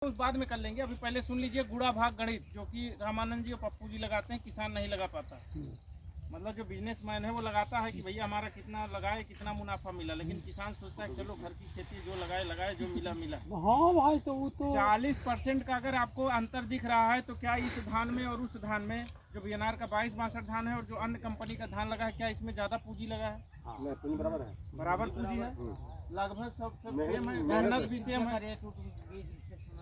उस बाद में कर लेंगे। अभी पहले सुन लीजिए गुड़ा भाग गणित, जो कि रामानंद जी और पप्पू जी लगाते हैं, किसान नहीं लगा पाता। मतलब जो बिजनेसमैन है वो लगाता है कि भैया हमारा कितना लगाए, कितना मुनाफा मिला, लेकिन किसान सोचता है चलो घर की खेती जो लगाए लगाए, जो मिला मिला। हाँ भाई, तो वो तो 40% का अगर आपको अंतर दिख रहा है तो क्या इस धान में और उस धान में, जो बीएनआर का 2262 धान है और जो अन्य कंपनी का धान लगा है, क्या इसमें ज्यादा पूंजी लगा है? पूंजी बराबर है, बराबर पूंजी है, लगभग सब सेम है, मेहनत भी सेम है।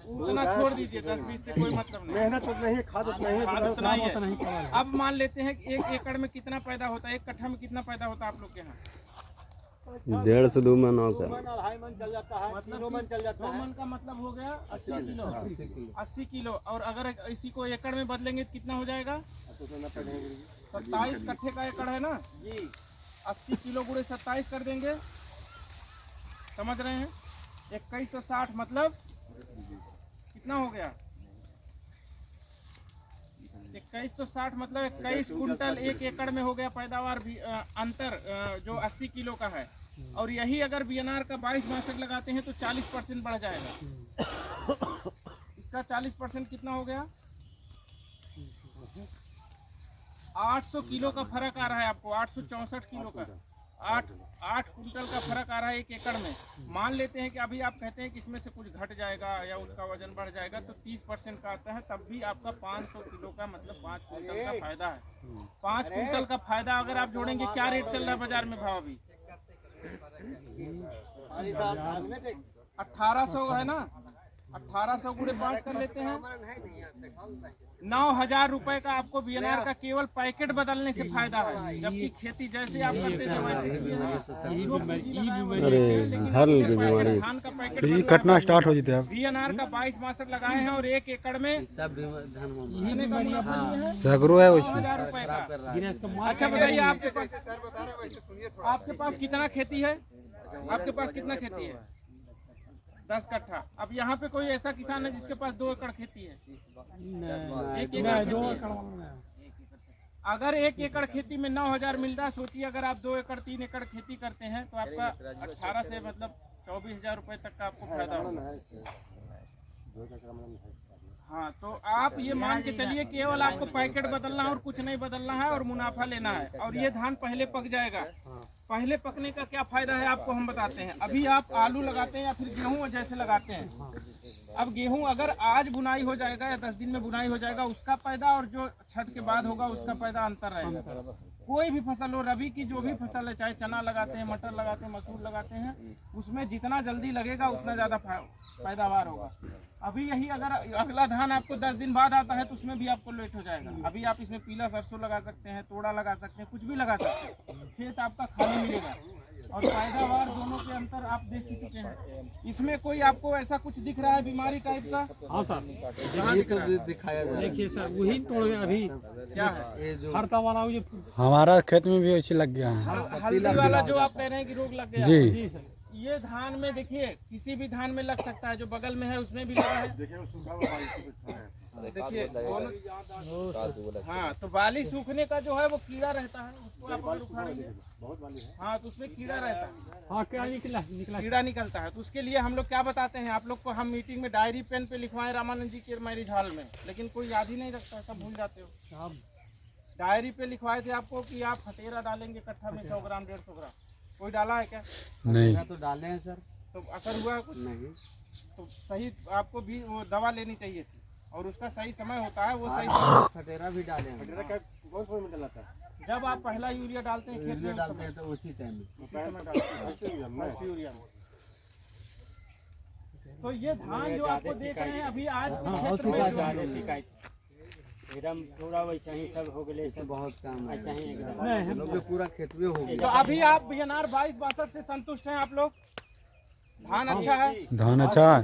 उतना छोड़ दीजिए, 10-20 से कोई मतलब नहीं। मेहनत उतना ही, खाद उतना ही, खाद उतना ही है। अब मान लेते हैं कि 1 एकड़ में कितना पैदा होता है, 1 कट्ठा में कितना पैदा होता है आप लोग के यहाँ? 1.5 से 2 मन होगा, 2 मन चल जाता है, मतलब 3 मन चल जाता 2 है। मन का मतलब हो गया 80 किलो। 80 किलो। और अगर इसी को एकड़ में बदलेंगे तो कितना हो जाएगा? 27 कट्ठे का एकड़ है ना जी। 80 किलो गुणे 27 कर देंगे, समझ रहे हैं? 2160 मतलब कितना हो गया? 2160 मतलब 21 कुंटल 1 एकड़ में हो गया पैदावार भी। अंतर जो 80 किलो का है, और यही अगर बीएनआर का 2262 लगाते हैं तो 40% बढ़ जाएगा। इसका 40% कितना हो गया? 800 किलो का फर्क आ रहा है आपको, 864 किलो का, 8 कुंटल का फर्क आ रहा है 1 एकड़ में। मान लेते हैं कि अभी आप कहते हैं कि इसमें से कुछ घट जाएगा या उसका वजन बढ़ जाएगा, तो 30% का आता है, तब भी आपका 500 किलो का मतलब 5 कुंटल का फायदा है। 5 कुंटल का फायदा अगर आप जोड़ेंगे, क्या रेट चल रहा है बाजार में भाव अभी? 1800 है ना। 1800 गुणे 5 कर लेते हैं, 9000 रुपए का आपको बीएनआर का केवल पैकेट बदलने से फायदा है, जबकि खेती जैसे आप करते थे वैसे। अरे हर बीमारी धान का पैकेट ये कटना स्टार्ट हो जाते हैं। बीएनआर का 2262 लगाए हैं और 1 एकड़ में सगरो है वैसे। 9000 रुपए का। अच्छा बताइए, आपके पास कितना खेती है? आपके पास कितना खेती है? 10 कट्ठा। अब यहाँ पे कोई ऐसा किसान है जिसके पास 2 एकड़ खेती है? 1 एकड़ खेती है। अगर 1 एकड़ खेती में 9000 मिल रहा है, सोचिए अगर आप 2 एकड़ 3 एकड़ खेती करते हैं तो आपका 18 से मतलब 24,000 रुपए तक का आपको फायदा होगा। हाँ, तो आप ये मान के चलिए केवल आपको पैकेट बदलना है और कुछ नहीं बदलना है और मुनाफा लेना है। और ये धान पहले पक जाएगा। पहले पकने का क्या फायदा है आपको हम बताते हैं। अभी आप आलू लगाते हैं या फिर गेहूं जैसे लगाते हैं। अब गेहूं अगर आज बुनाई हो जाएगा या 10 दिन में बुनाई हो जाएगा, उसका पैदा और जो छठ के बाद होगा उसका पैदा अंतर रहेगा। कोई भी फसल हो, रबी की जो भी फसल है, चाहे चना लगाते हैं, मटर लगाते हैं, मसूर लगाते हैं, उसमें जितना जल्दी लगेगा उतना ज़्यादा पैदावार होगा। अभी यही अगर अगला धान आपको 10 दिन बाद आता है तो उसमें भी आपको लेट हो जाएगा। अभी आप इसमें पीला सरसों लगा सकते हैं, तोड़ा लगा सकते हैं, कुछ भी लगा सकते हैं, खेत आपका खाली मिलेगा और पैदावार दोनों के अंतर आप देख ही चुके हैं। इसमें कोई आपको ऐसा कुछ दिख रहा है बीमारी टाइप का? हाँ सर, दिखाया जाए। देखिए सर, वही तो अभी क्या है हड़ता वाला हमारा खेत में भी ऐसे लग गया है। हल्दी वाला जो आप कह रहे हैं कि रोग लग गया जी। ये धान में देखिए, किसी भी धान में लग सकता है, जो बगल में है उसमें भी लगा है। देखिए हाँ, तो बाली सूखने का जो है वो कीड़ा रहता है, उसको आप अगर उखाड़ेंगे हाँ तो उसमें कीड़ा रहता है। हाँ, क्या निकला कीड़ा निकलता है। तो उसके लिए हम लोग क्या बताते हैं आप लोग को, हम मीटिंग में डायरी पेन पे लिखवाएं रामानंद जी के मैरिज हॉल में, लेकिन कोई याद ही नहीं रखता, सब भूल जाते हो। डायरी पे लिखवाए थे आपको कि आप फतेरा डालेंगे कट्ठा में 100 ग्राम 150 ग्राम, कोई डाला है क्या? नहीं। तो डाले हैं सर। तो असर हुआ कुछ नहीं। तो सही आपको भी वो दवा लेनी चाहिए थी, और उसका सही समय होता है, वो सही फटेरा भी डाले हैं। जब आप पहला यूरिया डालते हैं खेत में डालते हैं तो उसी टाइम में यूरिया में। तो ये धान जो आपको देख रहे हैं अभी आज एकदम पूरा वैसा ही सब हो गए, सब बहुत काम ऐसा ही एकदम हम लोग पूरा खेत में हो गया। तो अभी आप बीएनआर 2262 से संतुष्ट हैं आप लोग? धान अच्छा है? धान अच्छा है।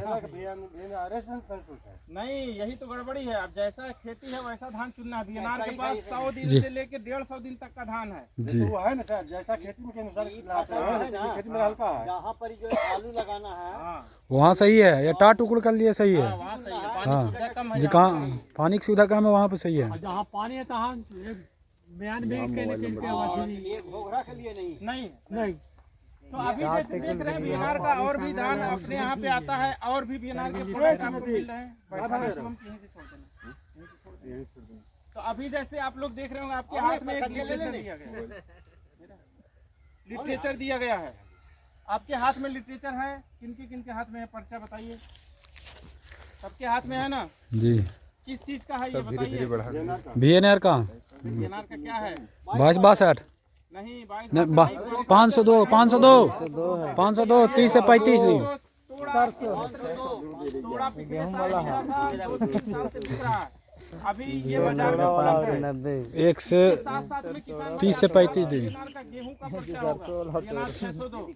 नहीं, यही तो गड़बड़ी है। अब जैसा खेती है वैसा धान चुनना है। बीएनआर के पास 100 दिन से लेके 150 दिन तक का धान है जी। वो है ना सर, जैसा खेती के अनुसार खेती में हल्का है। जहाँ पर जो आलू लगाना है वहाँ सही है, या टाट टुकड़ कर लिए सही है। वहाँ सही है, पानी हाँ। सुविधा कम है। जी, कहाँ पानी की सुविधा कम है वहाँ पे सही है। जहाँ पानी है तहाँ बयान भी नहीं तो अभी जैसे देख रहे हैं बीएनआर का और भी धान अपने यहाँ पे आता है और भी बीएनआर के प्रोडक्ट आपको मिल रहे हैं। बैठाने से हम यहीं से छोड़ देना। तो अभी जैसे आप लोग देख रहे होंगे आपके हाथ में एक लिटरेचर दिया गया है। लिटरेचर दिया गया है आपके हाथ में लिटरेचर है। किनके हाथ में है पर्चा बताइए। सबके हाथ में है ना जी। किस चीज का है ये बताइए। VNR का बीएनआर का क्या है 2262 नहीं 502 30 से 35 दी। थोड़ा पिछले साल मिला था 2-3 साल से बिक रहा है। अभी ये बाजार में उपलब्ध है। 1 से साथ में किसान 30 से 35 दी। बीएनआर का गेहूं का पर्चा होगा बीएनआर 602।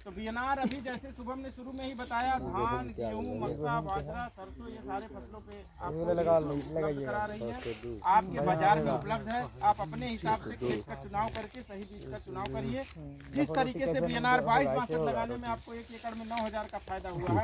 तो बीएनआर अभी जैसे शुभम ने शुरू में ही बताया धान गेहूं मक्का बाजरा सरसों ये सारे फसलों पे आपको उपलब्ध करा रही है। आपके बाजार में उपलब्ध है। आप अपने हिसाब से खेत का चुनाव करके सही बीज का चुनाव करिए। जिस तरीके से बीएनआर 2262 लगाने में आपको 1 एकड़ में 9000 का फायदा हुआ है